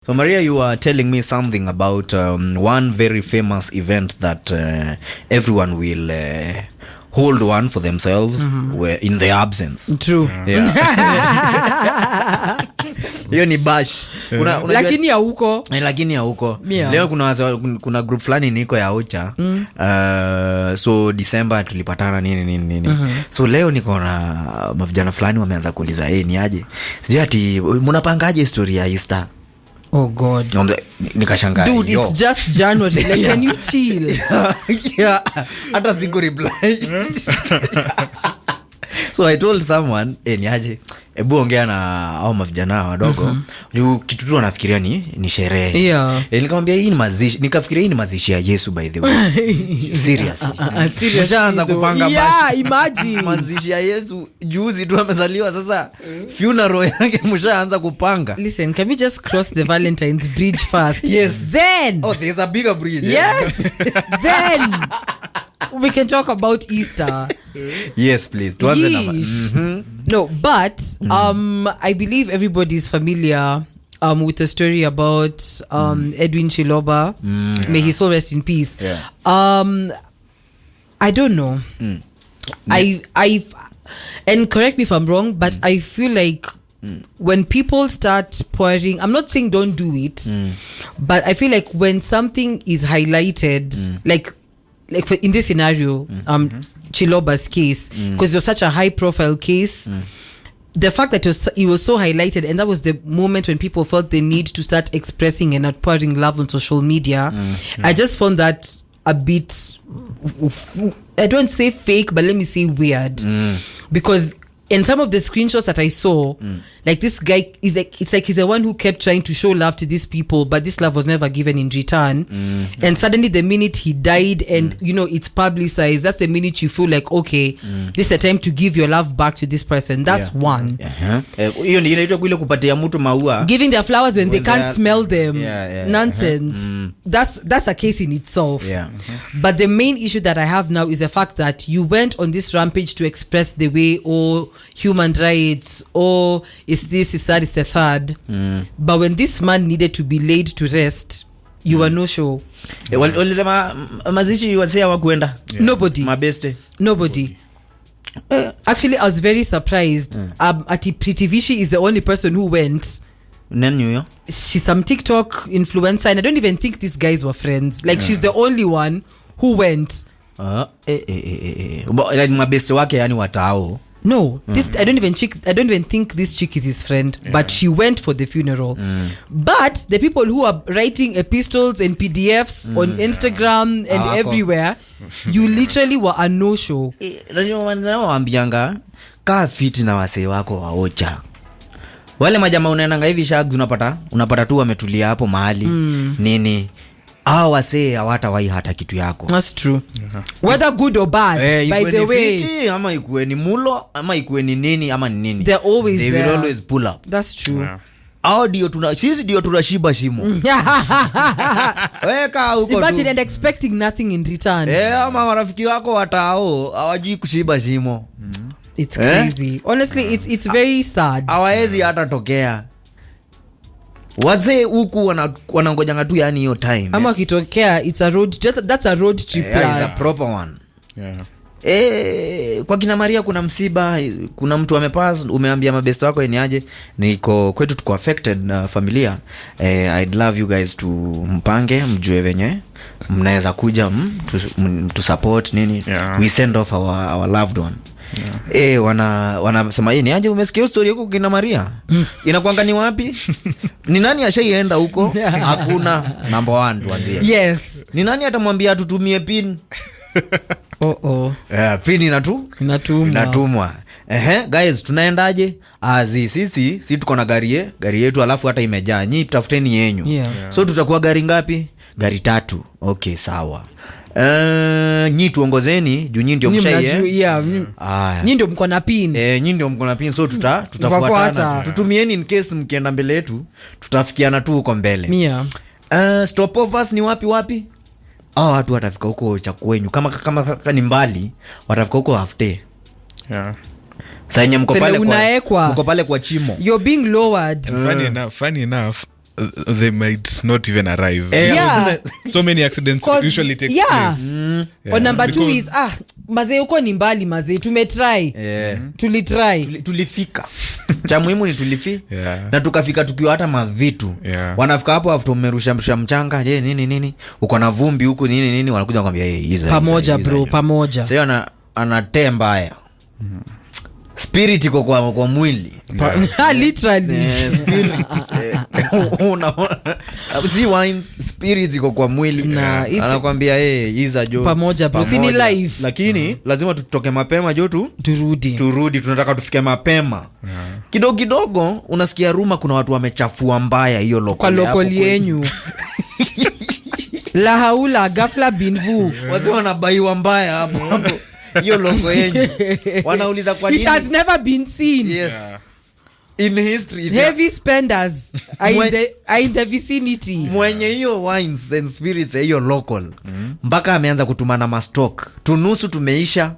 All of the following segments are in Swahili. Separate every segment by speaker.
Speaker 1: So Maria, you are telling me something about one very famous event that everyone will hold one for themselves where in their absence.
Speaker 2: True.
Speaker 1: Yeah. Hiyo ni bash.
Speaker 2: Lakini ya huko.
Speaker 1: Lakini ya huko.
Speaker 2: Yeah.
Speaker 1: Leo kuna group flani niko ya Ocha. So December tulipatana nini. So leo niko na mavijana flani wameanza kuuliza ni aje. Sijui ati mnapangaje story ya Easter.
Speaker 2: Oh God.
Speaker 1: Nikashangaa.
Speaker 2: Dude, it's just January. Like, can you chill?
Speaker 1: Yeah. Hata siku reply. So I told someone, niaje, ebu ongea na au mavijana wadogo. Juu kitu tu wanafikiria ni sherehe.
Speaker 2: Yeah.
Speaker 1: Nikamwambia hii ni mazishi. Nikafikiria hii ni mazishi ya Yesu by the way. Seriously. Mshaanza kupanga bashi.
Speaker 2: Yeah, imagine.
Speaker 1: Mazishi ya Yesu juzi tu amezaliwa, sasa funeral yake mshaanza kupanga.
Speaker 2: Listen, can we just cross the Valentine's bridge first?
Speaker 1: Yes.
Speaker 2: Then.
Speaker 1: Oh, there's a bigger bridge.
Speaker 2: Yes. Then we can talk about Easter.
Speaker 1: Yes, please.
Speaker 2: No, but I believe everybody's familiar with the story about Edwin Chiloba. May his soul rest in peace.
Speaker 1: Yeah.
Speaker 2: I don't know. I've and correct me if I'm wrong, but I feel like when people start pouring, I'm not saying don't do it, but I feel like when something is highlighted, like in this scenario, Chiloba's case, because it was such a high profile case, the fact that it was so highlighted, and that was the moment when people felt the need to start expressing and outpouring love on social media. I just found that a bit, I don't say fake, but let me say weird, because in some of the screenshots that I saw, like this guy is like, it's like he's the one who kept trying to show love to these people, but this love was never given in return. And suddenly the minute he died and you know it's publicized, that's the minute you feel like, okay, this is a time to give your love back to this person. That's one.
Speaker 1: Hiyo ndio inaitwa kule kupatia mtu maua.
Speaker 2: Giving their flowers when they can't smell them. Nonsense. That's a case in itself. But the main issue that I have now is the fact that you went on this rampage to express the way or human rights or is this, is that, is the third. But when this man needed to be laid to rest, you were no show.
Speaker 1: Walisema mazishi wasea wakuenda.
Speaker 2: Nobody.
Speaker 1: Mabeste.
Speaker 2: Nobody. Actually, I was very surprised. Ati Pretty Vishi is the only person who went.
Speaker 1: Nani huyo?
Speaker 2: She's some TikTok influencer and I don't even think these guys were friends. Like she's the only one who went.
Speaker 1: Like mabeste wake yani watao.
Speaker 2: No, this I don't even think this chick is his friend, but she went for the funeral. But the people who are writing epistles and PDFs on Instagram and everywhere, you literally were a no show.
Speaker 1: Ndio wanawaambianga kaa fiti na wasee wako waocha. Wale majamaa unaendanga hivi shags unapata tu wametulia hapo mahali nini. Wasee hawatawahi hata kitu yako.
Speaker 2: That's true. Whether good or bad, by the way.
Speaker 1: Fiti, ama ikuwe ni mulo, ama ikuwe ni nini, ama ni nini.
Speaker 2: They're always
Speaker 1: they
Speaker 2: there.
Speaker 1: Will always pull up.
Speaker 2: That's true.
Speaker 1: Sisi ndio tunashiba shimo. Weka huko tu.
Speaker 2: Imagine and expecting nothing in return.
Speaker 1: Ama marafiki wako watao hawajui kushiba shimo.
Speaker 2: It's crazy. Honestly, it's very sad.
Speaker 1: Hawezi hata tokea. Wazee huku wanangojanga tu yani hiyo time.
Speaker 2: Ama kitokea it's a road, that's a road trip plan.
Speaker 1: It's a proper one. Kwa kina Maria kuna msiba, kuna mtu amepass, umeambia mabeste wako ni aje, niko kwetu tuko affected na familia. I'd love you guys to mpange mjue venye mnaweza kuja to support nini. We send off our loved one. Wanasema ni aje, umesikia story huko kina Maria? Inakuanga ni wapi? Ni nani ashaienda huko? Hakuna. Number 1 tuanzie.
Speaker 2: Yes.
Speaker 1: Ni nani atamwambia tutumie pin? Pin inatumwa. Guys, tunaendaje? Sisi tuko na gari yetu alafu hata imejaa. Nyi tafuteni yenyu. So tutakuwa gari ngapi? Gari 3. Okay, sawa. Nyi tuongozeni juu nyi ndio
Speaker 2: nyi ndio mko na pin.
Speaker 1: Nyi ndio mko na pin, so tutafuatana. Tutumieni in case mkienda mbele yetu, tutafikiana tu huko mbele. Stopovers ni wapi? Watu watafika huko cha kwenyu. Kama ni mbali, watafika huko after. Sasa mko pale kwa chimo.
Speaker 2: You're being lowered.
Speaker 3: Funny enough, they might not even arrive.
Speaker 2: Yeah.
Speaker 3: So many accidents
Speaker 2: 'Cause-
Speaker 3: usually take
Speaker 2: yeah.
Speaker 3: place.
Speaker 2: Or number 2
Speaker 3: Because-
Speaker 2: is mazee uko ni mbali mazee tumetry tulitry
Speaker 1: tulifika cha muhimu ni
Speaker 3: Yeah.
Speaker 1: na tukafika tukiwa hata mavitu wanafika hapo after umerusha mchanga nini uko na vumbi huku nini wanakuja kwambia
Speaker 2: pamoja bro pamoja
Speaker 1: sasa anatea mbaya spirit iko kwa mwili
Speaker 2: literally
Speaker 1: spirit si wine spirit iko kwa mwili
Speaker 2: Na, it's-
Speaker 1: anakwambia iza jo
Speaker 2: pamoja bro si ni life
Speaker 1: lakini lazima tutoke mapema jo turudi tunataka tufike mapema kidogo unasikia ruma kuna watu wamechafua mbaya hiyo
Speaker 2: kwa local yenyu la haula ghafla binvu
Speaker 1: wazee wanabaiwa mbaya hapo hiyo logo yenyu wanauliza kwa nini
Speaker 2: it has never been seen.
Speaker 1: Yes. In history
Speaker 2: Heavy spenders are in the vicinity.
Speaker 1: Mwenye hiyo wines and spirits hiyo local mpaka ameanza kutumana mastock tunusu tumeisha.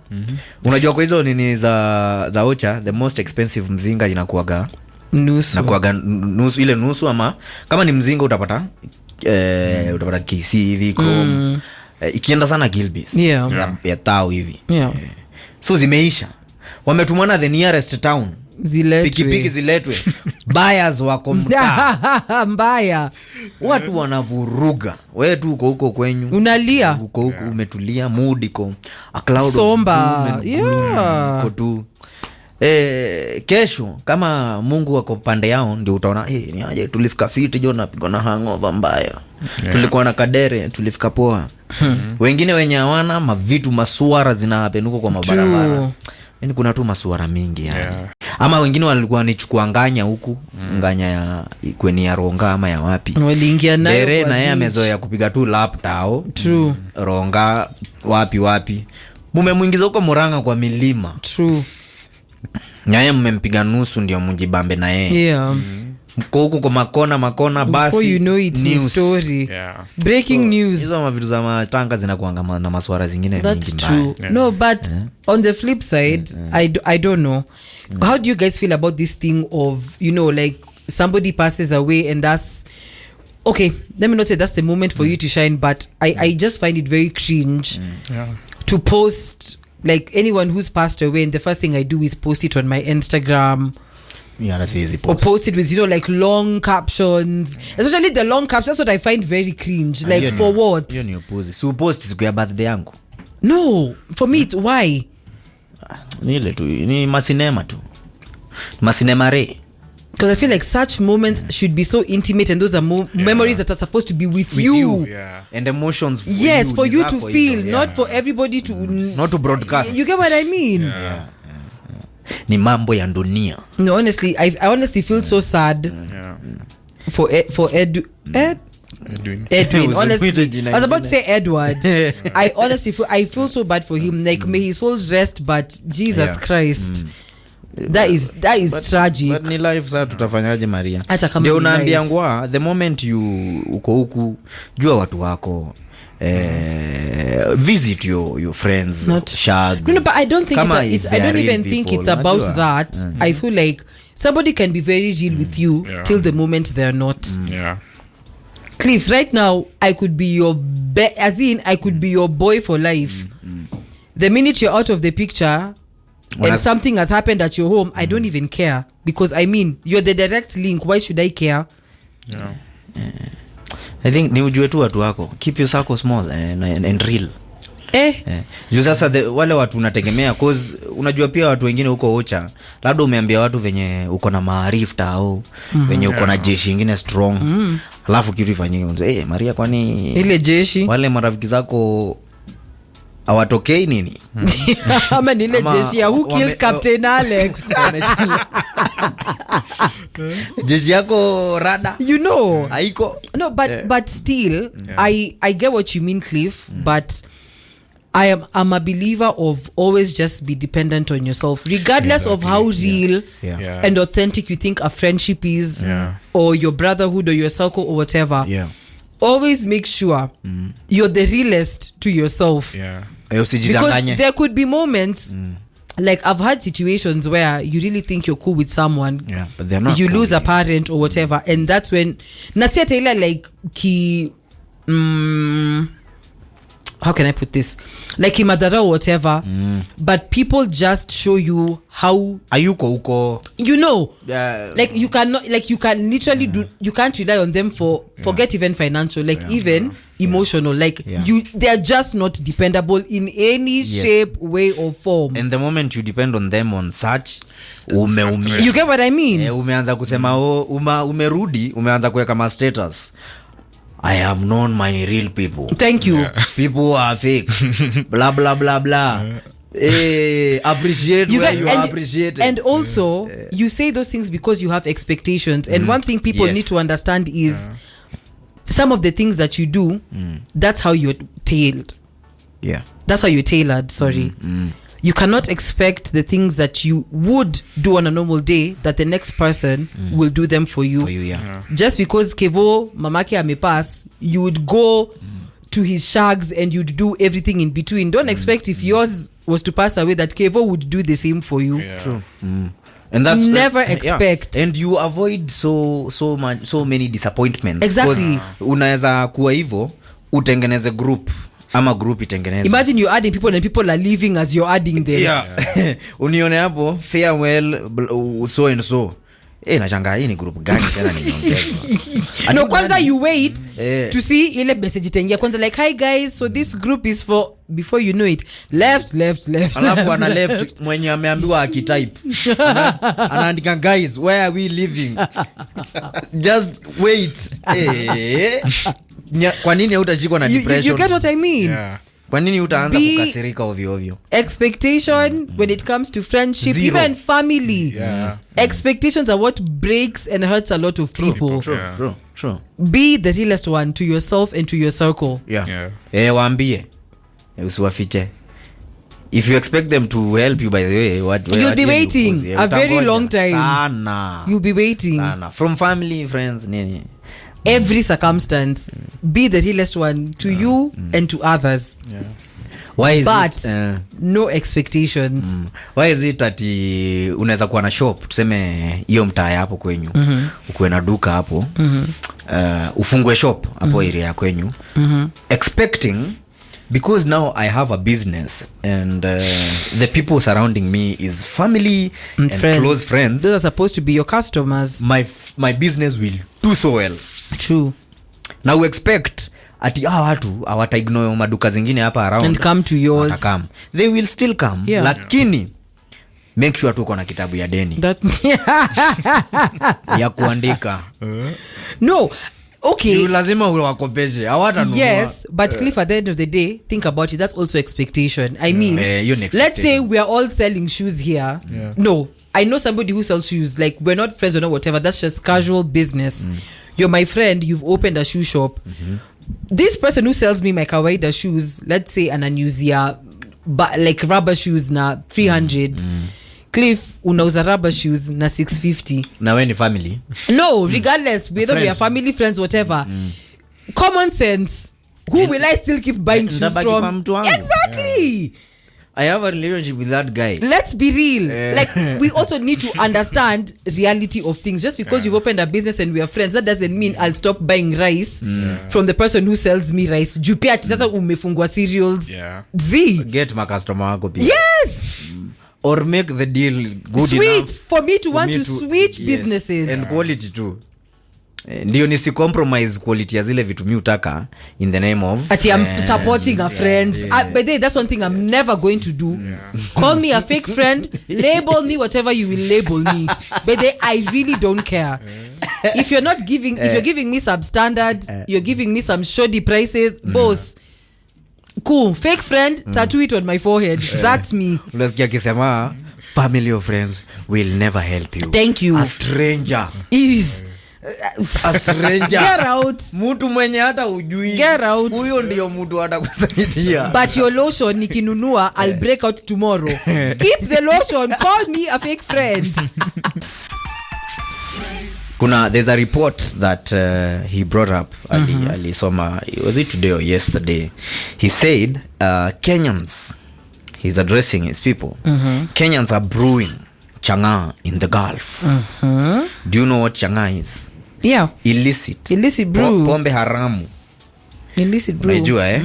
Speaker 1: Unajua kwa hizo nini za ocha the most expensive mzinga inakuaga nusu ile nusu ama kama ni mzinga utapata utapata KC hivi Chrome ikienda sana Gilbis ya tao hivi so zimeisha wametumana the nearest town pikipiki ziletwe buyers wako mtaa
Speaker 2: mbaya
Speaker 1: watu wanavuruga wewe tu uko huko kwenyu
Speaker 2: unalia
Speaker 1: uko huko umetulia mood iko a cloud
Speaker 2: somba
Speaker 1: uko tu kesho kama Mungu wako pande yao ndio utaona ni aje tulifika fiti jo napigwa na hangover mbaya tulikuwa na kadere tulifika poa wengine wenye hawana mavitu masuara zinapenuka kwa mabarabara yani kuna tu masuara mingi yani ama wengine walikuwa wanichukua nganya huku nganya ya kweni ya Ronga ama ya wapi
Speaker 2: waliingia nayo
Speaker 1: dere na yeye amezoea kupiga tu lap tao Ronga wapi mumemuingiza huko Muranga kwa milima nyaye mmempiga nusu ndio mjibambe na yeye mko huku kwa makona basi
Speaker 2: you know it news. Story breaking news
Speaker 1: hizo mavitu za matanga zinakuanga na maswara zingine
Speaker 2: that's true no but on the flip side I don't know how do you guys feel about this thing of like somebody passes away and that's okay let me not say that's the moment for you to shine but I just find it very cringe to post like anyone who's passed away and the first thing I do is post it on my Instagram or post it with like long captions especially the long captions. That's what I find very cringe like for what
Speaker 1: hiyo ni upuzi si upost siku ya birthday yangu
Speaker 2: no for me it's why
Speaker 1: ni ile tu ni masinema tu masinema re
Speaker 2: because I feel like such moments should be so intimate and those are memories that are supposed to be with you.
Speaker 1: And emotions
Speaker 2: for you to feel not for everybody to
Speaker 1: not to broadcast
Speaker 2: you get what I mean
Speaker 1: ni mambo ya dunia
Speaker 2: no honestly I honestly feel so sad for Edwin honestly I was about to say Edward I honestly feel so bad for him like may his soul rest but Jesus Christ that is tragic
Speaker 1: but ni life sasa tutafanyaje Maria
Speaker 2: ndio
Speaker 1: unaambia ngwa the moment you uko huku jua watu wako visit your friends shags
Speaker 2: no but I don't think I don't even think it's about that I feel like somebody can be very real with you till the moment they're not Cliff right now I could be your as in I could be your boy for life the minute you're out of the picture and something has happened at your home I don't even care because I mean you're the direct link why should I care
Speaker 1: I think ni ujue tu watu wako keep your circle small and real juu sasa wale watu unategemea cause unajua pia watu wengine huko ocha labda umeambia watu venye uko na maarifa au venye uko na jeshi ingine strong alafu kitu ifanyike Maria kwani
Speaker 2: ile jeshi
Speaker 1: wale marafiki zako awatokei nini
Speaker 2: ama nile jeshi ya who killed Captain Alex
Speaker 1: jeshi yako rada haiko
Speaker 2: no but still I get what you mean Cliff but I'm a believer of always just be dependent on yourself regardless of how real and authentic you think a friendship is or your brotherhood or your circle or whatever always make sure you're the realest to yourself because there could be moments like I've had situations where you really think you're cool with someone,
Speaker 1: Yeah, but they're not
Speaker 2: you
Speaker 1: cool
Speaker 2: lose a
Speaker 1: with you.
Speaker 2: parent or whatever, and that's when Nasia Taylor like how can I put this, like Imadara or whatever, but people just show you how,
Speaker 1: Ayuko huko.
Speaker 2: you know,
Speaker 1: Yeah.
Speaker 2: like you cannot, like you can literally do, you can't rely on them for forget even financial, like even emotional, like they're just not dependable in any shape, way or form.
Speaker 1: And the moment you depend on them on such, umeumia.
Speaker 2: You get what I mean?
Speaker 1: Umeanza kusema umerudi, umeanza kuweka ma status. I have known my real people.
Speaker 2: Thank you.
Speaker 1: People who are fake. Blah blah blah blah. Appreciate
Speaker 2: You
Speaker 1: where
Speaker 2: get,
Speaker 1: you are appreciated.
Speaker 2: and also you say those things because you have expectations, and one thing people need to understand is some of the things that you do, that's how you're tailored.
Speaker 1: Yeah.
Speaker 2: That's how you're tailored, sorry. You cannot expect the things that you would do on a normal day that the next person will do them for you.
Speaker 1: For you, yeah.
Speaker 2: Just because Kevo mamake amepass, you would go to his shags and you'd do everything in between. Don't expect if yours was to pass away that Kevo would do the same for you.
Speaker 1: True. And that's
Speaker 2: Never expect.
Speaker 1: And you avoid so many disappointments.
Speaker 2: Exactly.
Speaker 1: Unaweza kuwa hivyo utengeneze group ama group itengeneze.
Speaker 2: Imagine you're adding people and people are leaving as you're adding them.
Speaker 1: Yeah. Unione hapo farewell so and so. Nachanga hii ni group gani tena nimeongezwa.
Speaker 2: No, kwanza you wait
Speaker 1: Eh.
Speaker 2: to see ile message itaingia kwanza like hi guys, so this group is for, before you know it left.
Speaker 1: Alafu ana left mwenye ameambiwa akitype. Anaandika guys where are we living? Just wait. Kwa nini hutachikwa na depression?
Speaker 2: You get what I mean?
Speaker 3: Yeah.
Speaker 1: Kwa nini utaanza
Speaker 2: Be-
Speaker 1: kukasirika ovyo ovyo?
Speaker 2: Expectation when it comes to friendship,
Speaker 1: Zero.
Speaker 2: even family.
Speaker 3: Yeah.
Speaker 2: Expectations are what breaks and hurts a lot of people.
Speaker 1: True.
Speaker 2: Be the realest one to yourself and to your circle.
Speaker 3: Yeah.
Speaker 1: Waambie. Usiwafiche. If you expect them to help you, by the way,
Speaker 2: You'll be waiting a very long time.
Speaker 1: Sana.
Speaker 2: You'll be waiting.
Speaker 1: Sana. From family, friends, nini.
Speaker 2: Every circumstance, be the realest one to you and to others.
Speaker 1: Why is
Speaker 2: But
Speaker 1: it
Speaker 2: no expectations.
Speaker 1: why is it ati unaweza kuwa na shop tuseme hiyo mtaa hapo kwenyu, ukuwe na duka hapo, ufungwe shop hapo area ya kwenyu, expecting because now I have a business and the people surrounding me is family and close friends.
Speaker 2: Those are supposed to be your customers.
Speaker 1: My business will do so well.
Speaker 2: True.
Speaker 1: Now we expect ati watu hawataignore maduka zingine hapa around
Speaker 2: And come to yours.
Speaker 1: Watakam. They will still come.
Speaker 2: Yeah.
Speaker 1: Lakini make sure tuko na kitabu ya deni ya kuandika.
Speaker 2: No. Okay.
Speaker 1: Lazima uwakopeshe. Hawatanunua.
Speaker 2: Yes, but Cliff, at the end of the day, think about it. That's also expectation. I mean, let's say we are all selling shoes here. No, I know somebody who sells shoes. Like, we're not friends or not, whatever. That's just casual business. You're my friend. You've opened a shoe shop. This person who sells me my kawaida shoes, let's say ananiuzia like rubber shoes na 300. Cliff, unauza rubber shoes na 650.
Speaker 1: Na we ni family.
Speaker 2: No, regardless whether we are family, friends, whatever. Common sense. Who will I still keep buying shoes from? Exactly.
Speaker 1: I have a relationship with that guy.
Speaker 2: Let's be real. Like, we also need to understand reality of things. Just because you've opened a business and we are friends, that doesn't mean I'll stop buying rice from the person who sells me rice. Jupia sasa umefungwa cereals. Z.
Speaker 1: Get my customer wako pia.
Speaker 2: Yes.
Speaker 1: Or make the deal good
Speaker 2: Switch.
Speaker 1: enough
Speaker 2: For me to want to switch businesses.
Speaker 1: And quality too. Ndio nisi compromise quality ya zile vitu mi utaka in the name of
Speaker 2: Ati I'm supporting a friend. But that's one thing I'm never going to do. Call me a fake friend, label me whatever you will label me. But I really don't care. If you're not giving, if you're giving me substandard, you're giving me some shoddy prices, boss. Cool, fake friend, tattoo it on my forehead. That's me.
Speaker 1: Unasikia kisema family or friends will never help you.
Speaker 2: Thank you.
Speaker 1: A stranger
Speaker 2: is
Speaker 1: a stranger.
Speaker 2: Get out.
Speaker 1: Mtu mwenye hata ujui.
Speaker 2: Get out.
Speaker 1: Huyo ndio mtu atakusaidia.
Speaker 2: But your lotion nikinunua, I'll break out tomorrow. Keep the lotion. Call me a fake friend.
Speaker 1: There's a report that he brought up alisoma, was it today or yesterday? He said Kenyans, he's addressing his people. Kenyans are brewing chang'aa in the Gulf. Do you know what chang'aa is?
Speaker 2: Yeah.
Speaker 1: Illicit
Speaker 2: brew.
Speaker 1: Pombe haramu.
Speaker 2: Illicit brew.
Speaker 1: Unajua,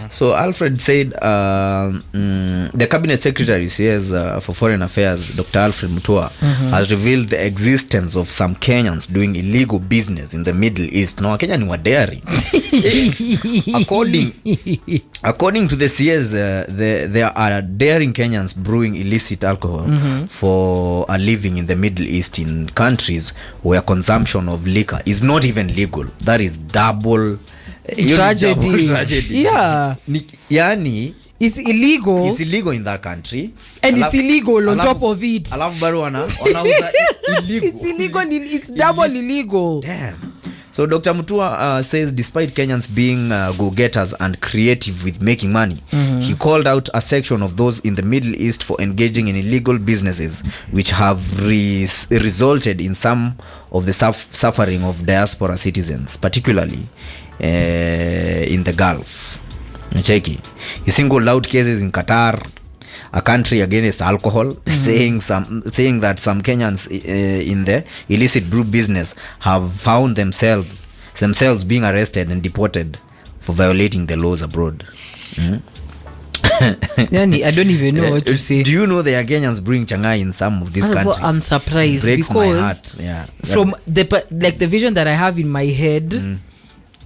Speaker 1: So Alfred said the cabinet secretary says for foreign affairs, Dr. Alfred Mutua, has revealed the existence of some Kenyans doing illegal business in the Middle East. No, Kenya ni wadari. According to the CS, there are daring Kenyans brewing illicit alcohol for a living in the Middle East, in countries where consumption of liquor is not even legal. That is double tragedy.
Speaker 2: Yeah.
Speaker 1: Yani
Speaker 2: it's illegal
Speaker 1: in that country,
Speaker 2: and it's illegal on top of it.
Speaker 1: Alafu bado wanauza illegal.
Speaker 2: It's illegal, it's double illegal.
Speaker 1: Damn. So Dr. Mutua says despite Kenyans being go-getters and creative with making money, he called out a section of those in the Middle East for engaging in illegal businesses, which have resulted in some of the suffering of diaspora citizens, particularly in the Gulf. Cheki. He singled out cases in Qatar, a country against alcohol, saying that some Kenyans in the illicit brew business have found themselves being arrested and deported for violating the laws abroad.
Speaker 2: Yani, I don't even know what to say.
Speaker 1: Do you know the Kenyans brewing chang'aa in some of these countries?
Speaker 2: I'm surprised.
Speaker 1: It breaks
Speaker 2: because
Speaker 1: my heart. Yeah.
Speaker 2: From the vision that I have in my head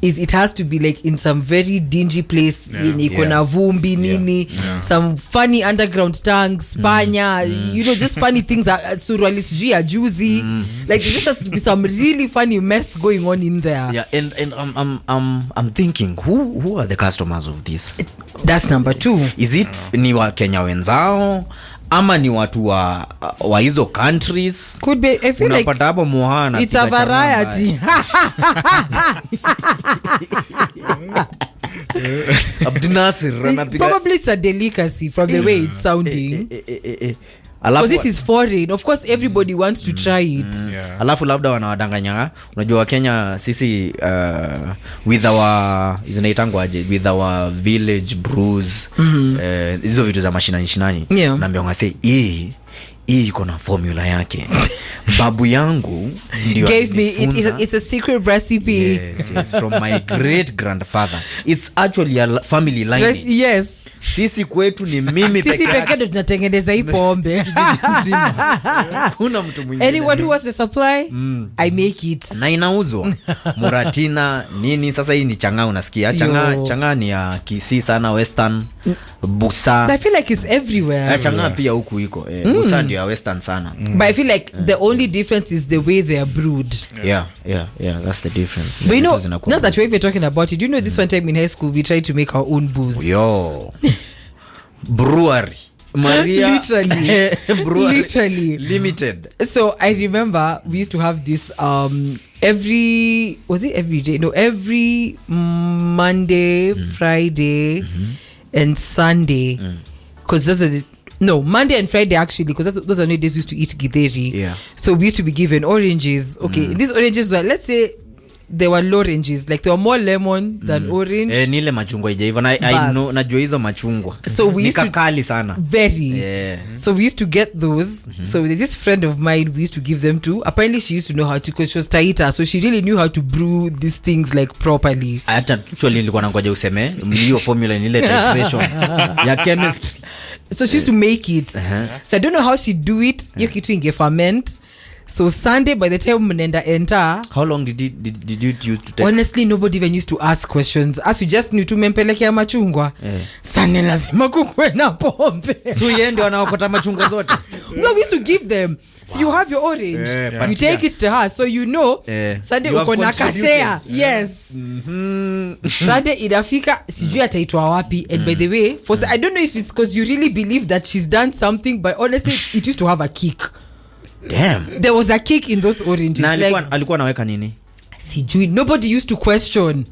Speaker 2: is it has to be like in some very dingy place, in ikona vumbi nini, some funny underground tanks, panya, just funny things, surali sijui ya juicy, like there just has to be some really funny mess going on in there.
Speaker 1: Yeah, and I'm thinking who are the customers of this?
Speaker 2: That's number 2.
Speaker 1: Is it ni wa Kenya wenzao ama ni watu wa hizo countries?
Speaker 2: Could be. I feel like
Speaker 1: hapo muhana,
Speaker 2: it's a variety.
Speaker 1: Abdinasir
Speaker 2: probably it's a delicacy from the way it's sounding. Because this is foreign, of course everybody wants to try it.
Speaker 1: Alafu labda wanawadanganya, unajua Kenya sisi with our village brews, hizo vitu za mashinani naambia ngase hii iko na formula yake. Babu yangu ndio
Speaker 2: gave me it's a secret recipe.
Speaker 1: Yes, from my great grandfather. It's actually a family line.
Speaker 2: Yes.
Speaker 1: Sisi kwetu ni mimi
Speaker 2: sisi pekee ndo tunatengeneza hii pombe.
Speaker 1: Kuna mtu mwingine.
Speaker 2: Anyone who wants the supply, I make it.
Speaker 1: Na inauzwa. Muratina nini, sasa hii ni chang'aa, unasikia? Chang'aa ni ya Kisii sana, Western, Busa.
Speaker 2: I feel like it's everywhere.
Speaker 1: Chang'aa pia huku iko. Busa ndio ya Western sana.
Speaker 2: But I feel like the only difference is the way they are brewed.
Speaker 1: Yeah, that's the difference.
Speaker 2: But you know, now that we're even talking about it, you know, this one time in high school we tried to make our own booze.
Speaker 1: Yo. Brewery. Maria.
Speaker 2: Literally.
Speaker 1: Limited.
Speaker 2: So I remember we used to have this every day? No, every Monday, Friday, and Sunday. Because those are Monday and Friday actually, because those are the days we used to eat githeri.
Speaker 1: Yeah.
Speaker 2: So we used to be given oranges. Okay, these oranges were, let's say, they were oranges, like they were more lemon than orange.
Speaker 1: Nile machungwa ijaiva. I know, najua hizo machungwa.
Speaker 2: So we used
Speaker 1: nikakali sana.
Speaker 2: Very. Yeah. So we used to get those. So there's this friend of mine we used to give them to. Apparently she used to know how to, because she was Taita, so she really knew how to brew these things like properly.
Speaker 1: Actually nilikuwa nangoja useme hiyo formula ni ile titration ya chemistry.
Speaker 2: So she used to make it. So I don't know how she do it. Hiyo kitu inge ferment. So Sunday, by the time mnenda enter,
Speaker 1: how long did you use to take?
Speaker 2: Honestly, nobody even used to ask questions. As you just knew tumempelekea machungwa. Sunday lazima kukwe na pombe.
Speaker 1: So yeye ndio anaokota machungwa zote.
Speaker 2: No, we used to give them. So you have your orange. You take it to her, so you know. Sunday uko na kashare. Yes. Sunday inafika, sijui ataitwa wapi. And by the way, I don't know if it's because you really believe that she's done something, but honestly, it used to have a kick.
Speaker 1: Damn.
Speaker 2: There was a kick in those oranges.
Speaker 1: Na alikuwa anaweka nini?
Speaker 2: Sijui. Nobody used to question.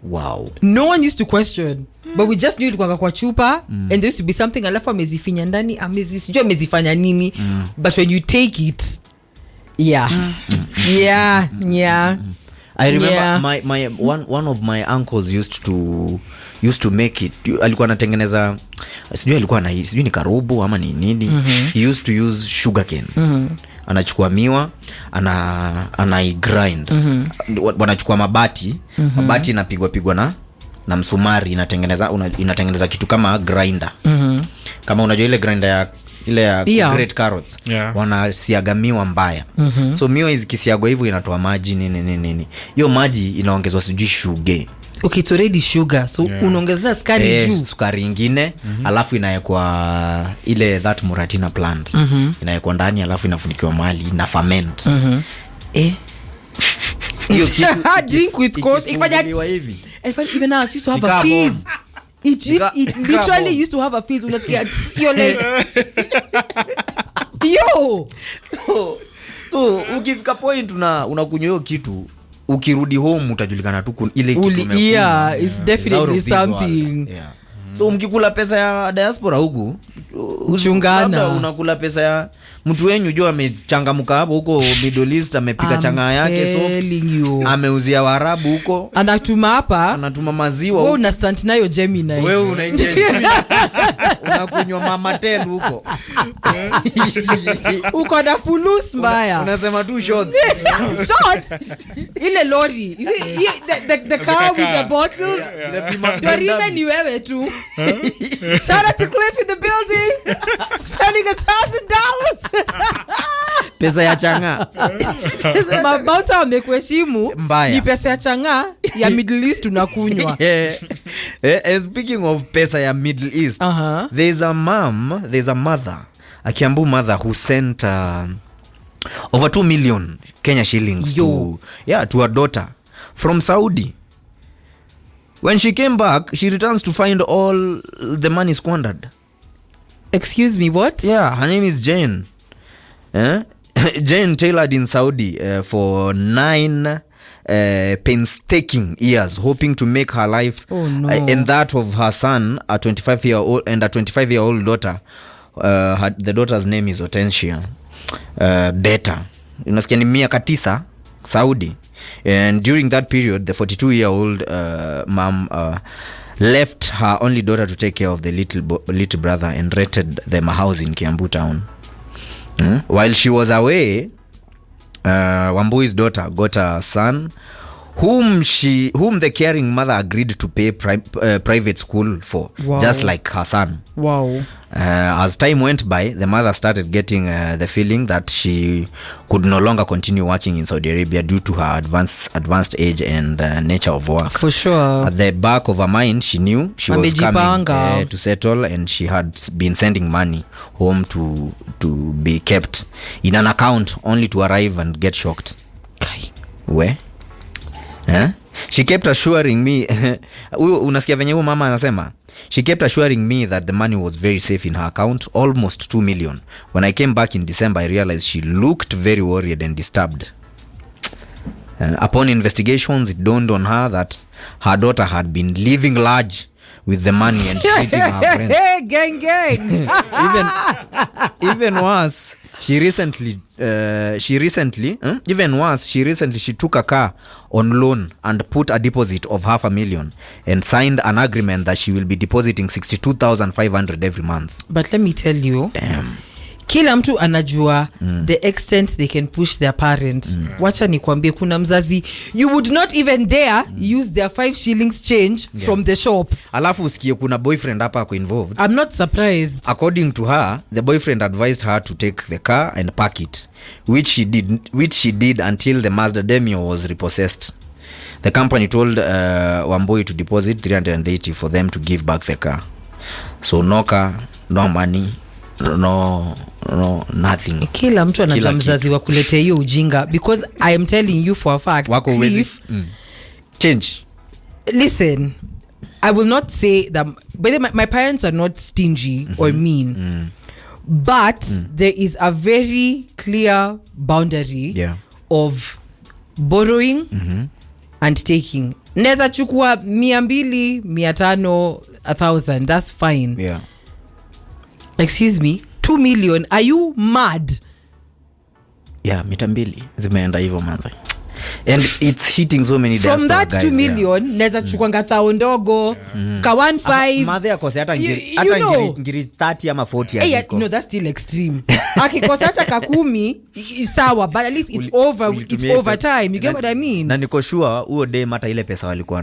Speaker 1: Wow.
Speaker 2: No one used to question. But we just knew ilikuwa kwa chupa and there used to be something alafu amezifinya ndani, sijui amezifanya nini. But when you take it, yeah.
Speaker 1: I remember my one of my uncles used to make it. Alikuwa anatengeneza sijui alikuwa na sijui ni karubu ama ni nini. He used to use sugarcane. Anachukua miwa ana grind. Wanachukua mabati. Mabati inapigwa na msumari, inatengeneza kitu kama grinder. Kama unajua ile grinder ya ile ya great carrots. Wanasiaga miwa mbaya. So miwa ikisiagwa hivyo inatoa maji nini. Hiyo maji inaongezwa sijui sugar.
Speaker 2: Okay, it's already sugar. So unaongeza sukari juu.
Speaker 1: Sukari nyingine, alafu inawekwa ile that muratina plant. Inawekwa ndani alafu inafunikiwa mahali na ferment. Hiyo kitu
Speaker 2: drink with course.
Speaker 1: Hivi.
Speaker 2: Even us used to have a fizz. It literally used to have a fizz. Unasikia you're like yo.
Speaker 1: So ukifika point unakunywa hiyo kitu, ukirudi home utajulikana tu ile kitu umekunywa.
Speaker 2: Yeah, it's definitely something.
Speaker 1: So mkikula pesa ya diaspora huku,
Speaker 2: uchungana.
Speaker 1: Unakula pesa ya mtu wenyu jua amechangamka hapo huko Middle East, amepika changa yake soft, ameuzia Waarabu huko,
Speaker 2: anatuma hapa,
Speaker 1: anatuma maziwa.
Speaker 2: wewe una stand nayo Gemini,
Speaker 1: wewe unaingia unakunywa mama ten huko
Speaker 2: uko na fulus mbaya,
Speaker 1: unasema tu shots
Speaker 2: ile lori the car with the bottles, dorime ni wewe tu. Shout out to Cliff in the building, spending $1,000
Speaker 1: pesa ya changa.
Speaker 2: Mabauta wamekuheshimu, ni pesa ya changa ya Middle East unakunywa.
Speaker 1: Speaking of pesa ya Middle East, there's a mother, a Kiambu mother who sent over 2 million Kenya shillings to her daughter from Saudi. When she came back, she returns to find all the money squandered.
Speaker 2: Excuse me, what?
Speaker 1: Yeah, her name is Jane. Jane tailored in Saudi for 9 painstaking years, hoping to make her life and that of her son, a 25-year-old and a 25-year-old daughter. The daughter's name is Hortensia. Better. Unasikia ni miaka 9 Saudi. And during that period, the 42-year-old mom left her only daughter to take care of the little brother and rented them a house in Kiambu town. While she was away, Wambui's daughter got a son whom the caring mother agreed to pay private school for. Wow. Just like her son.
Speaker 2: Wow.
Speaker 1: As time went by, the mother started getting the feeling that she could no longer continue working in Saudi Arabia due to her advanced age and nature of work.
Speaker 2: For sure.
Speaker 1: At the back of her mind, she knew she was coming to settle, and she had been sending money home to be kept in an account, only to arrive and get shocked. Where? She kept assuring me unasikia venye huyo mama anasema, she kept assuring me that the money was very safe in her account, almost 2 million. When I came back in December, I realized she looked very worried and disturbed. Upon investigations, it dawned on her that her daughter had been living large with the money and treating her friends.
Speaker 2: Gang.
Speaker 1: Even worse, she recently she took a car on loan and put a deposit of $500,000 and signed an agreement that she will be depositing 62,500 every month.
Speaker 2: But let me tell you,
Speaker 1: damn,
Speaker 2: kila mtu anajua the extent they can push their parent. Wacha nikwambie, kuna mzazi you would not even dare use their 5 shillings change from the shop.
Speaker 1: Alafu usikie kuna boyfriend hapa ako involved.
Speaker 2: I'm not surprised.
Speaker 1: According to her, the boyfriend advised her to take the car and park it, which she did until the Mazda Demio was repossessed. The company told Wambui to deposit 380 for them to give back the car. So no car, no money, no nothing.
Speaker 2: Kila mtu anajua mzazi wa kuletea hiyo ujinga, because I am telling you for a fact,
Speaker 1: wako wezi change.
Speaker 2: Listen, I will not say that, but my parents are not stingy or mean, but there is a very clear boundary of borrowing and taking. Neza chukua 200, 500, 1,000, that's fine.
Speaker 1: Yeah.
Speaker 2: Excuse me, 2 million, are you mad?
Speaker 1: Yeah, 200 zimeenda hivyo manza. and it's hitting so many
Speaker 2: from
Speaker 1: diaspora
Speaker 2: that
Speaker 1: guys,
Speaker 2: 2 million neza chukwanga thao ndogo ka 1.5
Speaker 1: madhe akose hata
Speaker 2: You know.
Speaker 1: ngiri 30 ama 40
Speaker 2: Hey,
Speaker 1: yaziko.
Speaker 2: no, that's still extreme. Akikosa hata kakumi sawa, but at least it's over. It's
Speaker 1: Ulitumia
Speaker 2: over
Speaker 1: pesa.
Speaker 2: time. You get what I mean?
Speaker 1: Na niko sure huo dem hata ile pesa walikuwa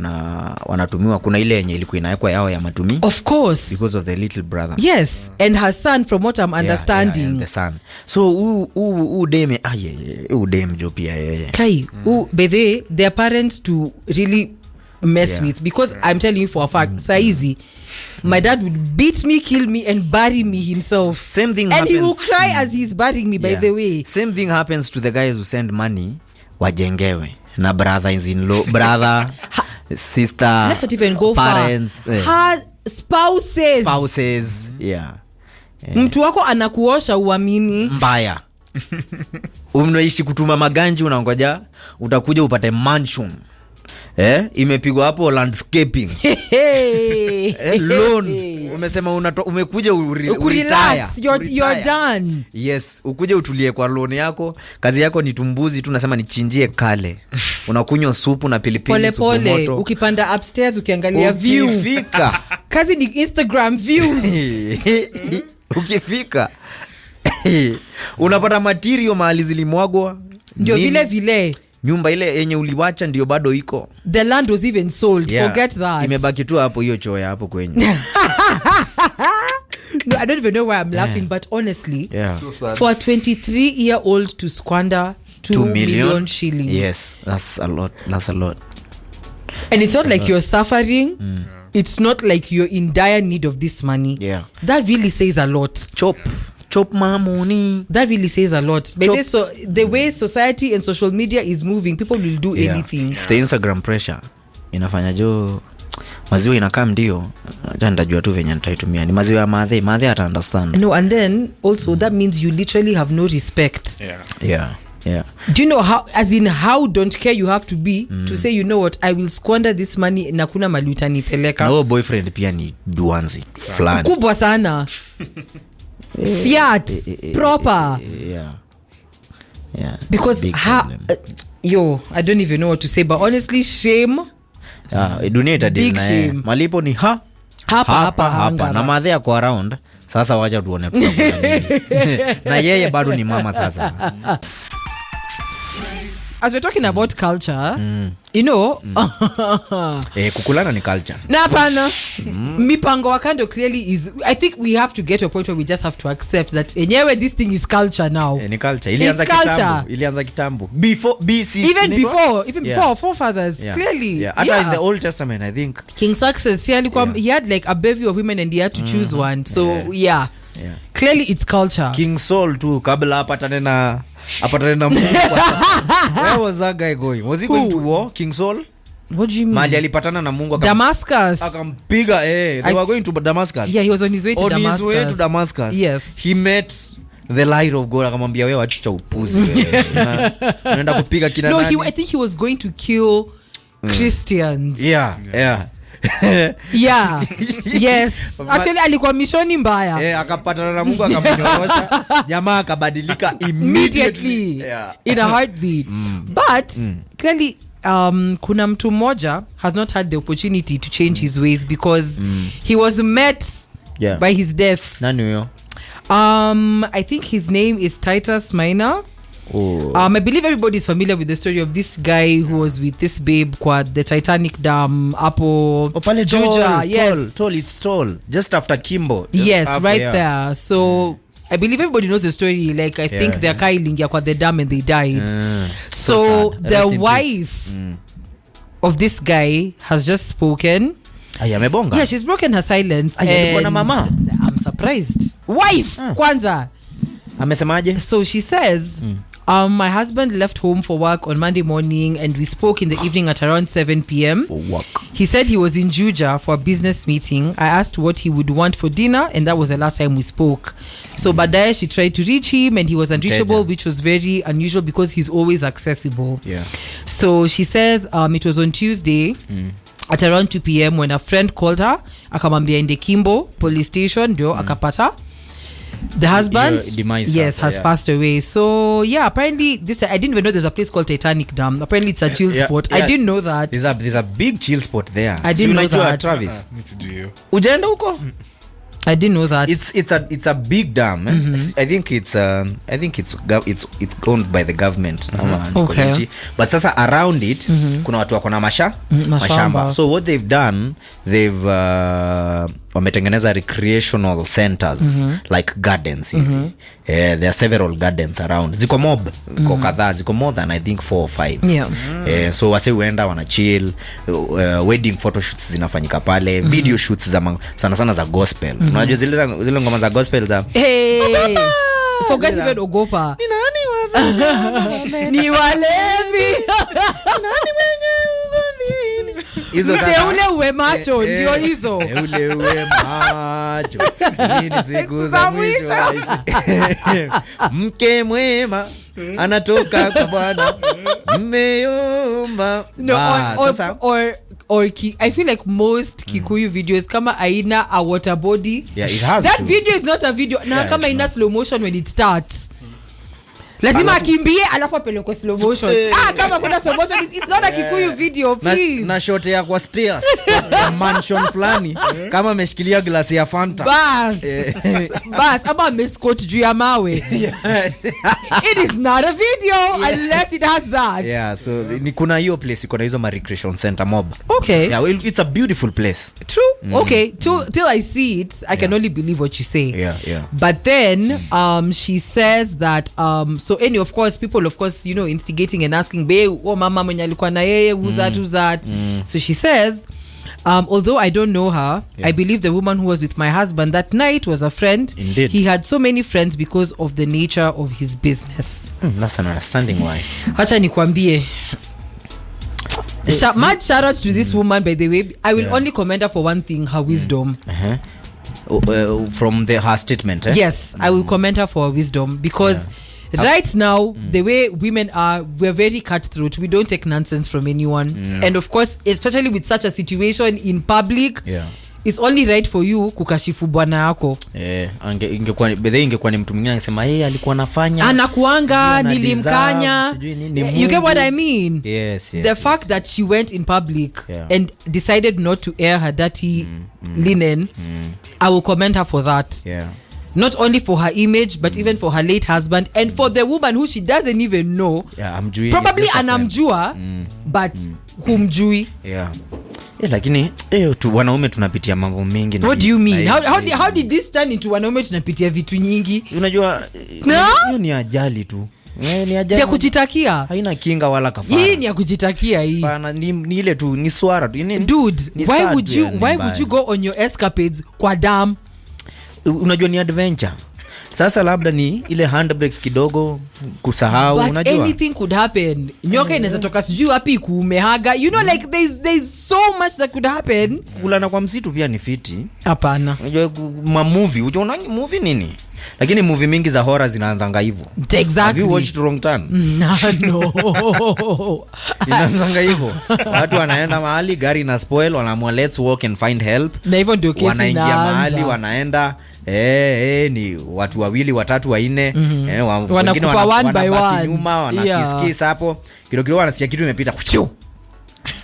Speaker 1: wanatumiwa kuna ile yenye ilikuwa inawekwa yao ya matumi
Speaker 2: Of course.
Speaker 1: because of the little brother.
Speaker 2: Yes, and her son, from what I'm understanding.
Speaker 1: Yeah, the son. So u dem u dem jo pia yeye.
Speaker 2: Kai, by their parents to really mess with, because I'm telling you for a fact, saizi, my dad would beat me, kill me, and bury me himself.
Speaker 1: Same thing
Speaker 2: and
Speaker 1: happens.
Speaker 2: he will cry as he's burying me, by the way.
Speaker 1: Same thing happens to the guys who send money wajengewe na brother-in-law, brother, sister,
Speaker 2: Let's not even go
Speaker 1: parents,
Speaker 2: far. Her
Speaker 1: spouses. Yeah.
Speaker 2: Mtu wako anakuosha uamini.
Speaker 1: Mbaya. Unaishi kutuma maganji unangoja utakuja upate mansion. Imepigwa hapo landscaping. Loan. Umesema umekuja
Speaker 2: retire. You're done.
Speaker 1: Yes, ukuje utulie kwa loan yako. Kazi yako ni tumbuzi tu, nasema nichinjie kale. Unakunywa supu na pilipili supu moto.
Speaker 2: Pole. Ukipanda upstairs ukiangalia view.
Speaker 1: Ukifika.
Speaker 2: Kazi ni Instagram views.
Speaker 1: Ukifika. Unapata material mahali zilimwagwa.
Speaker 2: Ndio vile.
Speaker 1: Nyumba ile yenye uliwacha ndio bado iko.
Speaker 2: The land was even sold.
Speaker 1: Yeah.
Speaker 2: Forget that.
Speaker 1: Imebaki tu hapo hiyo choo ya hapo kwenye.
Speaker 2: No, I don't even know why I'm laughing, but honestly,
Speaker 1: Yeah.
Speaker 2: for a 23-year-old to squander 2 million shillings.
Speaker 1: Yes, that's a lot.
Speaker 2: And it's not like you're suffering. It's not like you're in dire need of this money.
Speaker 1: Yeah.
Speaker 2: That really says a lot.
Speaker 1: Chop my money.
Speaker 2: That really says a lot. But so the way society and social media is moving, people will do anything.
Speaker 1: It's the Instagram pressure. Inafanya jo maziwa inakaa ndio. Acha nitajua tu venye nitaitumia. Ni maziwa ya madhe ata understand.
Speaker 2: No, and then also that means you literally have no respect.
Speaker 1: Yeah.
Speaker 2: Do you know how don't care you have to be to say, you know what, I will squander this money na kuna mali utanipeleka.
Speaker 1: Na boyfriend pia ni duanzi fulani.
Speaker 2: Kubwa sana. Fiat proper.
Speaker 1: Yeah.
Speaker 2: Because I don't even know what to say, but honestly, shame.
Speaker 1: Dunia itadili
Speaker 2: Big
Speaker 1: na
Speaker 2: shame.
Speaker 1: malipo ni hapa na madhe yako around. Sasa wacha tuone tutakula nini. Na yeye bado ni mama sasa.
Speaker 2: As we're talking about culture, you know,
Speaker 1: kukulana ni culture.
Speaker 2: na hapana, mipango wa kando clearly is, I think we have to get to a point where we just have to accept that enyewe this thing is culture now.
Speaker 1: Ni culture. Ilianza kitambo. Before BC.
Speaker 2: Even before forefathers, clearly.
Speaker 1: Hata in the Old Testament, I think.
Speaker 2: King Success, he had like a bevy of women and he had to choose one. So clearly it's culture.
Speaker 1: King Saul too, kabla apatane na Mungu. Where was that guy going? Was he going to war? King Saul?
Speaker 2: What do you mean?
Speaker 1: Mali alipatana na Mungu
Speaker 2: Damascus.
Speaker 1: Akampiga they were going to Damascus.
Speaker 2: Yeah, he was on his way to Damascus.
Speaker 1: Yes. He met the light of God, akamwambia wewe acha upuzi wewe. Unaenda kupiga kina nani?
Speaker 2: I think he was going to kill Christians.
Speaker 1: Yeah.
Speaker 2: Yes. Actually alikuwa mishoni mbaya.
Speaker 1: Akapatana na Mungu akamnyorosha. Jamaa akabadilika immediately.
Speaker 2: In a heartbeat. But clearly kuna mtu mmoja has not had the opportunity to change his ways because he was met by his death.
Speaker 1: Nani huyo?
Speaker 2: I think his name is Titus Minor. I believe everybody is familiar with the story of this guy who was with this babe kwa the Titanic dam Apo Juja. Yes,
Speaker 1: tall, it's tall. Just after Kimbo.
Speaker 2: There. So I believe everybody knows the story. Like I think they're kailingia kwa the dam and they died. So the wife of this guy has just spoken.
Speaker 1: Amebonga.
Speaker 2: Yeah, she's broken her silence.
Speaker 1: Mama.
Speaker 2: I'm surprised. Wife kwanza.
Speaker 1: Amesemaje?
Speaker 2: So she says, my husband left home for work on Monday morning and we spoke in the evening at around 7 p.m.
Speaker 1: For work.
Speaker 2: He said he was in Juja for a business meeting. I asked what he would want for dinner and that was the last time we spoke. So baadaye she tried to reach him and he was unreachable, which was very unusual because he's always accessible.
Speaker 1: Yeah.
Speaker 2: So she says it was on Tuesday at around 2 p.m. when a friend called her akamwambia in the Kimbo police station ndio akapata. The husband,
Speaker 1: demise
Speaker 2: yes, has passed away. So yeah, apparently this I didn't even know there's a place called Titanic Dam. Apparently it's a chill spot. I didn't know that.
Speaker 1: There's a big chill spot there.
Speaker 2: I didn't know that.
Speaker 1: Travis. Ujaenda huko?
Speaker 2: I didn't know that.
Speaker 1: It's a big dam. I think it's owned by the government.
Speaker 2: Okay.
Speaker 1: But sasa around it kuna watu wako na mashamba. So what they've done, they've wametengeneza recreational centers like gardens. There are several gardens around. Ziko mob, ziko kadhaa, ziko more than I think 4 or 5.
Speaker 2: Yeah.
Speaker 1: So wase huenda wana chill, wedding photo shoots zinafanyika pale, video shoots sana za gospel. Unajua zile ngoma za gospel za
Speaker 2: forget even ogopa. Ni nani wapi? Ni walevi. Nani mwenye ugomvi? Hizo sasa ule uwe macho ndio hizo.
Speaker 1: Ule uwe macho. Nini siku za mwisho. Mke mwema anatoka kwa Bwana. Mmeomba.
Speaker 2: No, I feel like most Kikuyu videos kama aina a water body.
Speaker 1: Yeah, it has
Speaker 2: that
Speaker 1: to.
Speaker 2: video is not a video. Na kama ina slow motion when it starts. Lazima akimbie alafu apeleke slow motion. Kama kuna slow motion it's not a Kikuyu video, please.
Speaker 1: Na shot ya kwa stairs kwa mansion fulani kama ameshikilia glasi ya Fanta.
Speaker 2: Bas ama amescot juu ya mawe. It is not a video unless it has that.
Speaker 1: Yeah, so ni kuna hiyo place iko na hizo recreation center mob.
Speaker 2: Okay.
Speaker 1: Yeah, well, it's a beautiful place.
Speaker 2: True. Okay. Till I see it, I can only believe what you say.
Speaker 1: Yeah.
Speaker 2: But then she says that so any of course people of course instigating and asking mama mwenye alikuwa na yeye who's that. So she says although I don't know her, I believe the woman who was with my husband that night was a friend.
Speaker 1: Indeed.
Speaker 2: He had so many friends because of the nature of his business.
Speaker 1: That's an understanding wife.
Speaker 2: Acha nikwambie. Mad shout out to this woman, by the way. I will only commend her for one thing, her wisdom.
Speaker 1: From her statement,
Speaker 2: Yes, I will commend her for her wisdom because right now the way women are, we're very cutthroat. We don't take nonsense from anyone. And of course, especially with such a situation in public, it's only right for you kukashifu bwana yako.
Speaker 1: Ingekuwa ni mtu mwingine angesema alikuwa anafanya
Speaker 2: anakuanga nilimkanya. You get what I mean?
Speaker 1: Yes.
Speaker 2: The fact that she went in public and decided not to air her dirty linen, I will commend her for that. Not only for her image but even for her late husband and for the woman who she doesn't even know. Probably anamjua but humjui.
Speaker 1: Lakini wanaume tunapitia mambo mengi.
Speaker 2: What do you mean? How did this turn into wanaume tunapitia vitu nyingi?
Speaker 1: Unajua hiyo ni ajali tu. Ni ajali.
Speaker 2: Ya kujitakia.
Speaker 1: Haina kinga wala kafara.
Speaker 2: Hii ni ya kujitakia hii.
Speaker 1: Bana ni ile tu ni swara tu.
Speaker 2: Dude, why would you go on your escapades kwa dam?
Speaker 1: Unajua ni adventure. Sasa labda ni ile handbrake kidogo kusahau.
Speaker 2: But
Speaker 1: unajua
Speaker 2: anything could happen. Nyoka inaweza toka sijui wapi kumehaga. Like there's so much that could happen.
Speaker 1: Kulana kwa msitu pia ni fiti.
Speaker 2: Hapana.
Speaker 1: Unajua movie, unaona movie nini? Lakini movie mingi za horror zinaanzanga hivyo.
Speaker 2: Exactly.
Speaker 1: Have you watched Wrong Turn?
Speaker 2: No.
Speaker 1: Inaanzanga hivyo. Watu wanaenda mahali gari na spoil, wanaamua let's walk and find help.
Speaker 2: Na hivyo ndio kesi
Speaker 1: wanaingia mahali wanaenda ni watu wawili watatu wanne
Speaker 2: wanakufa one by one
Speaker 1: nyuma wanakiskis hapo kidogo wanasikia kitu imepita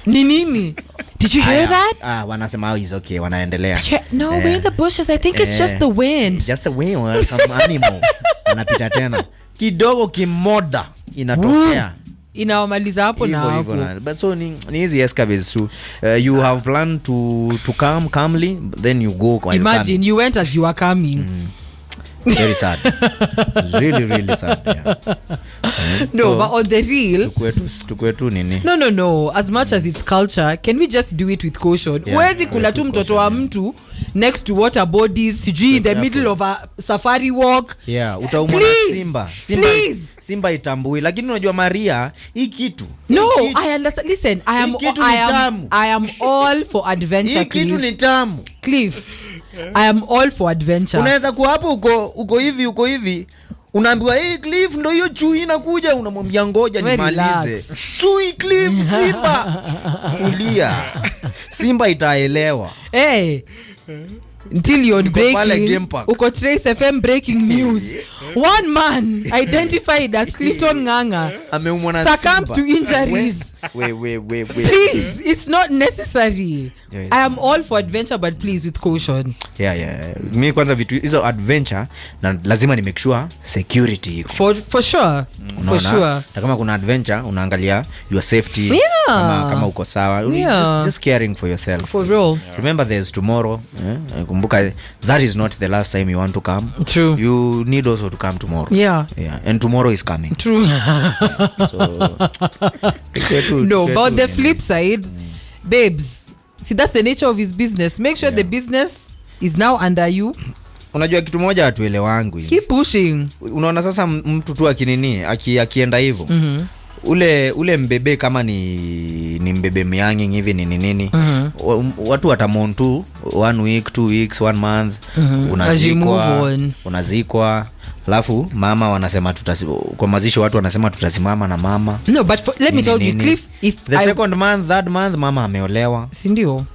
Speaker 2: ni nini. Did you hear that?
Speaker 1: Wanasema is okay, wanaendelea.
Speaker 2: No, we're in the bushes. I think it's just the wind.
Speaker 1: Just the wind or some animal. Wanapita tena kidogo kimoda inatokea
Speaker 2: inawamaliza hapo na hapo.
Speaker 1: But so ni easy escapades too. You have planned to come calmly, then you go.
Speaker 2: Imagine you went as you were coming.
Speaker 1: Very sad. Really sad.
Speaker 2: No, so, but on the real
Speaker 1: tukwetu nini?
Speaker 2: No. As much as it's culture, can we just do it with caution? Huwezi kula tu mtoto wa mtu next to water bodies, sijui in the middle of a safari walk.
Speaker 1: Utaumwa na simba. Simba itambui. Lakini unajua Maria, hii kitu.
Speaker 2: No, I understand. Listen, I am all for adventure.
Speaker 1: Hii kitu ni tamu.
Speaker 2: Cliff, I am all for adventure.
Speaker 1: Unaweza kuwa hapo uko hivi. Unaambiwa Cliff ndio hiyo chui inakuja, unamwambia ngoja nimalize. Chui Cliff, simba. Tulia. Simba itaelewa.
Speaker 2: until you're
Speaker 1: Niko pale
Speaker 2: breaking
Speaker 1: Game Park.
Speaker 2: uko Trace FM breaking news. One man identified as Clifton Nganga
Speaker 1: ameumwa na
Speaker 2: succumbed
Speaker 1: simba.
Speaker 2: to injuries.
Speaker 1: we.
Speaker 2: Please, it's not necessary.
Speaker 1: Yeah.
Speaker 2: I am all for adventure, but please with caution.
Speaker 1: Yeah. Mi kwanza vitu hizo adventure na lazima ni make sure security iko.
Speaker 2: For sure. For sure.
Speaker 1: Na kama kuna adventure unaangalia your safety.
Speaker 2: Yeah.
Speaker 1: Kama uko sawa.
Speaker 2: Yeah.
Speaker 1: Just caring for yourself.
Speaker 2: For real.
Speaker 1: Remember there's tomorrow. Kumbuka that is not the last time you want to come.
Speaker 2: True.
Speaker 1: You need also to come tomorrow.
Speaker 2: Yeah.
Speaker 1: And tomorrow is coming.
Speaker 2: True.
Speaker 1: So
Speaker 2: no, but the flip side, babes, see, that's the nature of his business. Make sure the business is now under you.
Speaker 1: Unajua kitu moja hatuelewangu hivi.
Speaker 2: Keep pushing.
Speaker 1: Unaona sasa mtu tu akinini akienda hivyo. Ule mbebe kama ni mbebe miangi hivi ni nini. Watu watamon tu 1 week, 2 weeks, 1 month. Unazikwa. Alafu mama wanasema kwa mazishi watu wanasema tutasimama na mama.
Speaker 2: No, but let me tell you, Cliff, if
Speaker 1: the second month, that month mama ameolewa.
Speaker 2: Sindio.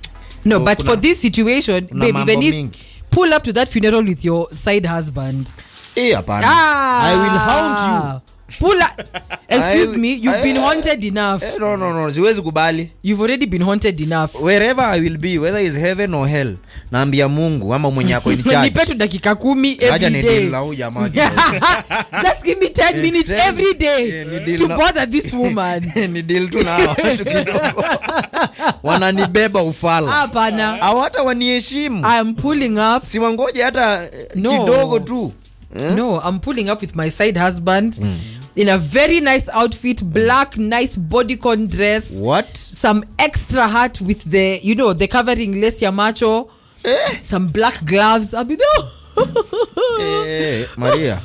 Speaker 2: No, but for this situation, baby, even if pull up to that funeral with your side husband.
Speaker 1: Hapana. I will haunt you.
Speaker 2: Pull up. Excuse me, you've been haunted enough.
Speaker 1: No, siwezi kubali.
Speaker 2: You've already been haunted enough.
Speaker 1: Wherever I will be, whether it's heaven or hell, naambia Mungu ama mwenye ako in charge.
Speaker 2: Nipe tu dakika 10 every day. Just give me 10 minutes every day to bother this woman.
Speaker 1: Ni deal tu na watu kidogo. Wananibeba ufala.
Speaker 2: Hapana.
Speaker 1: Hawata waniheshimu.
Speaker 2: I am pulling up.
Speaker 1: Siwangoje hata kidogo tu.
Speaker 2: No, I'm pulling up with my side husband in a very nice outfit, black, nice bodycon dress.
Speaker 1: What?
Speaker 2: Some extra hat with the, the covering lace ya macho. Some black gloves. I'll be there.
Speaker 1: Maria,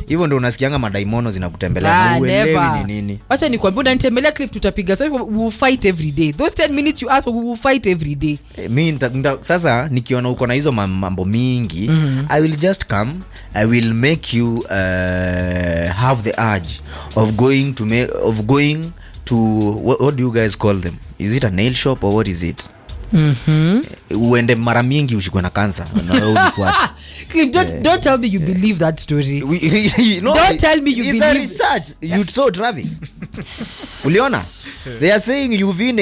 Speaker 1: hivyo ndio unasikianga madaimono zinakutembelea. Uelewi ni nini.
Speaker 2: Acha nikwambie, unanitembelea Cliff, tutapiga. So we will fight every day. Those 10 minutes you ask for, we will fight every day.
Speaker 1: Sasa nikiona uko na hizo mambo mingi, I will just come. I will make you have the urge of going to what do you guys call them? Is it a nail shop or what is it? Uende mara mingi ushikwe na cancer na ulifuata.
Speaker 2: Cliff, don't tell me you believe that story.
Speaker 1: Don't
Speaker 2: tell me you
Speaker 1: it's
Speaker 2: believe.
Speaker 1: It's a research. You saw Travis. Uliona? They are saying UV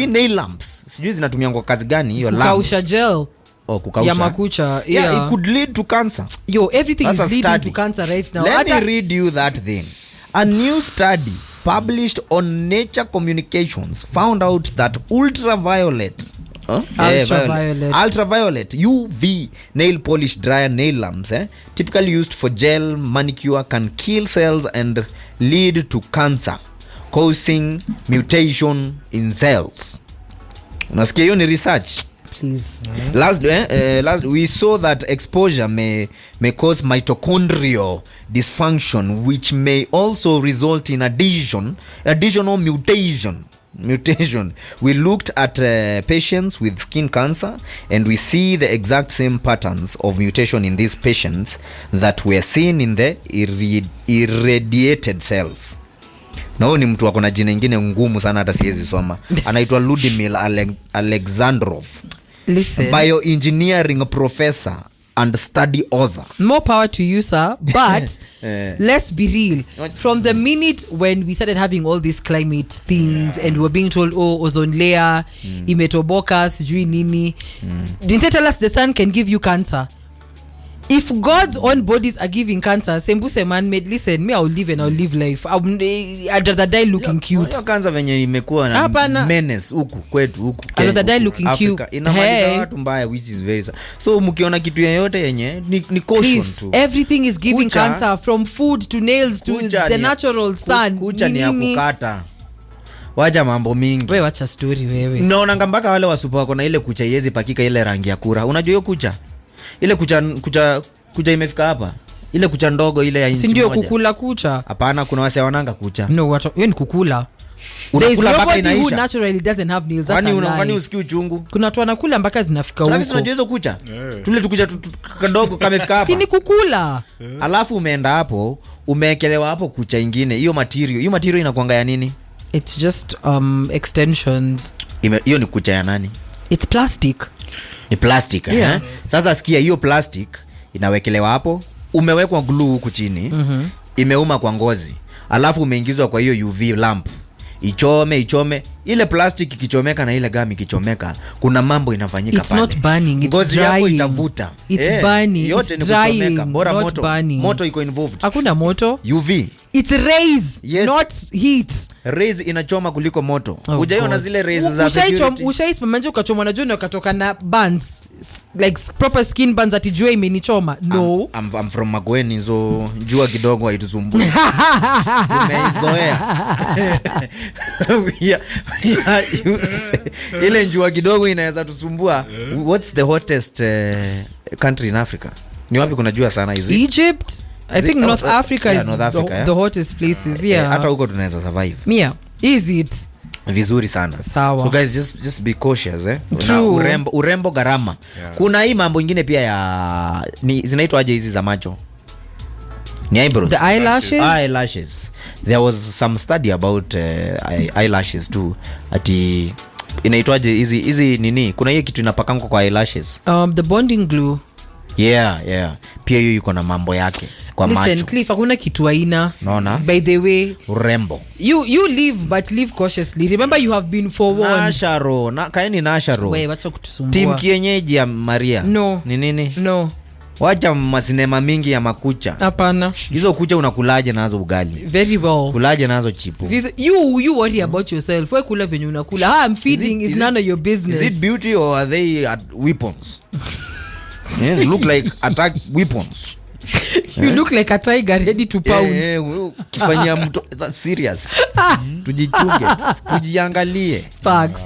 Speaker 1: nail lamps. Sijui zinatumia kwa kazi gani hiyo lamp.
Speaker 2: Kukausha gel.
Speaker 1: Kukausha.
Speaker 2: Ya makucha.
Speaker 1: Yeah, it could lead to cancer.
Speaker 2: Everything is leading to cancer right now.
Speaker 1: Let me read you that thing. A new study published on Nature Communications found out that ultraviolet UV nail polish dryer nail lamps typically used for gel manicure can kill cells and lead to cancer, causing mutation in cells. Unasikia hiyo ni research.
Speaker 2: Please.
Speaker 1: Last we saw that exposure may cause mitochondrial dysfunction, which may also result in additional mutation. We looked at patients with skin cancer, and we see the exact same patterns of mutation in these patients that were seen in the irradiated cells. Na ni mtu akona jina ingine ngumu sana hata siwezi soma. Anaitwa Ludmil Alexandrov.
Speaker 2: Listen.
Speaker 1: Bioengineering professor and study author.
Speaker 2: More power to you, sir. But let's be real. From the minute when we started having all these climate things and we were being told, ozone layer, imetoboka, sijui nini. Didn't they tell us the sun can give you cancer? If God's own bodies are giving cancer, sembuse man-made, listen, me I'll live and I'll live life. I'd rather die looking cute.
Speaker 1: Hiyo cancer venye imekuwa na menace huku kwetu huku.
Speaker 2: I'd rather die looking cute.
Speaker 1: Inamaliza watu mbaya, which is very sad. So mkiona kitu yoyote yenye ni caution tu.
Speaker 2: Everything is giving cancer, from food to nails to the natural sun.
Speaker 1: Kucha ni ya kukata. Waja mambo mingi.
Speaker 2: Wewe wacha story wewe.
Speaker 1: Naona mpaka wale wasupa wako na ile kucha iwezi pakika ile rangi ya kura. Unajua hiyo kucha? Ile kucha imefika hapa. Ile kucha ndogo ile ya inchi moja.
Speaker 2: Si ndio kukula kucha?
Speaker 1: Hapana, kuna wase wananga kucha.
Speaker 2: No, hiyo ni kukula. There is nobody who naturally doesn't have nails.
Speaker 1: Kwani usikii uchungu?
Speaker 2: Kuna watu wanakula mpaka zinafika huko.
Speaker 1: Travis, unajua hizo kucha? Tule tukucha kadogo kamefika hapa.
Speaker 2: Si ni kukula.
Speaker 1: Alafu umeenda hapo, umeekelewa hapo kucha ingine. Hiyo material inakuanga ya nini?
Speaker 2: It's just extensions.
Speaker 1: Hiyo ni kucha ya nani?
Speaker 2: It's plastic.
Speaker 1: Ni plastic.
Speaker 2: Yeah.
Speaker 1: Sasa sikia, hiyo plastic inawekelewa hapo, umewekwa glue huku chini, imeuma kwa ngozi, alafu umeingizwa kwa hiyo UV lamp, ichome ile plastic ikichomeka na ile gami ikichomeka, kuna mambo inafanyika pale.
Speaker 2: It's not burning, it's
Speaker 1: ngozi
Speaker 2: drying.
Speaker 1: Yako itavuta.
Speaker 2: It's burning,
Speaker 1: yote
Speaker 2: it's
Speaker 1: ni kuchomeka,
Speaker 2: drying,
Speaker 1: bora
Speaker 2: not
Speaker 1: moto.
Speaker 2: burning.
Speaker 1: Moto iko involved.
Speaker 2: Hakuna moto.
Speaker 1: UV.
Speaker 2: It's rays,
Speaker 1: Yes.
Speaker 2: not heat.
Speaker 1: Rays inachoma kuliko moto.
Speaker 2: Oh,
Speaker 1: Hujaiona zile rays za security.
Speaker 2: Ushaisimama ukachoma na jua na ukatoka na burns, like proper skin burns ati jua imenichoma. No.
Speaker 1: I'm from Magweni, so jua kidogo haitusumbui. Umeizoea. Ile jua kidogo inaweza tusumbua. What's the hottest country in Africa? Ni wapi kuna jua sana hizi?
Speaker 2: Egypt. I think North Africa is
Speaker 1: North Africa,
Speaker 2: the hottest places. Yeah.
Speaker 1: Hata huko tunaweza survive.
Speaker 2: Yeah. Is it?
Speaker 1: Vizuri sana.
Speaker 2: Sawa.
Speaker 1: So guys, just be cautious
Speaker 2: True.
Speaker 1: Urembo gharama. Yeah. Kuna hii mambo ingine pia ya zinaitwa aje hizi za macho? Ni eyebrows.
Speaker 2: The
Speaker 1: Eyelashes. There was some study about eyelashes too. Ati inaitwaje hizi nini? Kuna hiyo kitu inapakangwa kwa eyelashes.
Speaker 2: The bonding glue.
Speaker 1: Yeah. Pia hiyo iko na mambo yake kwa macho.
Speaker 2: Listen, Cliff, hakuna kitu aina.
Speaker 1: Naona.
Speaker 2: By the way,
Speaker 1: urembo.
Speaker 2: You live, but live cautiously. Remember, you have been forewarned.
Speaker 1: Kaeni Nasharo.
Speaker 2: Wewe wacha kutusumbua.
Speaker 1: Team kienyeji ya Maria.
Speaker 2: No.
Speaker 1: Ni nini?
Speaker 2: No.
Speaker 1: Wacha masinema mingi ya makucha.
Speaker 2: Hapana.
Speaker 1: Hizo kucha unakulaje nazo ugali?
Speaker 2: Very well.
Speaker 1: Kulaje nazo chipu?
Speaker 2: You worry about yourself. Wewe kula venye unakula. How I'm feeding is none of your business.
Speaker 1: Is it beauty or are they weapons? Yeah, look like attack weapons.
Speaker 2: You look like a tiger ready to pounce.
Speaker 1: Kifanyia mtu serious. Tujichunge, tujiangalie.
Speaker 2: Facts.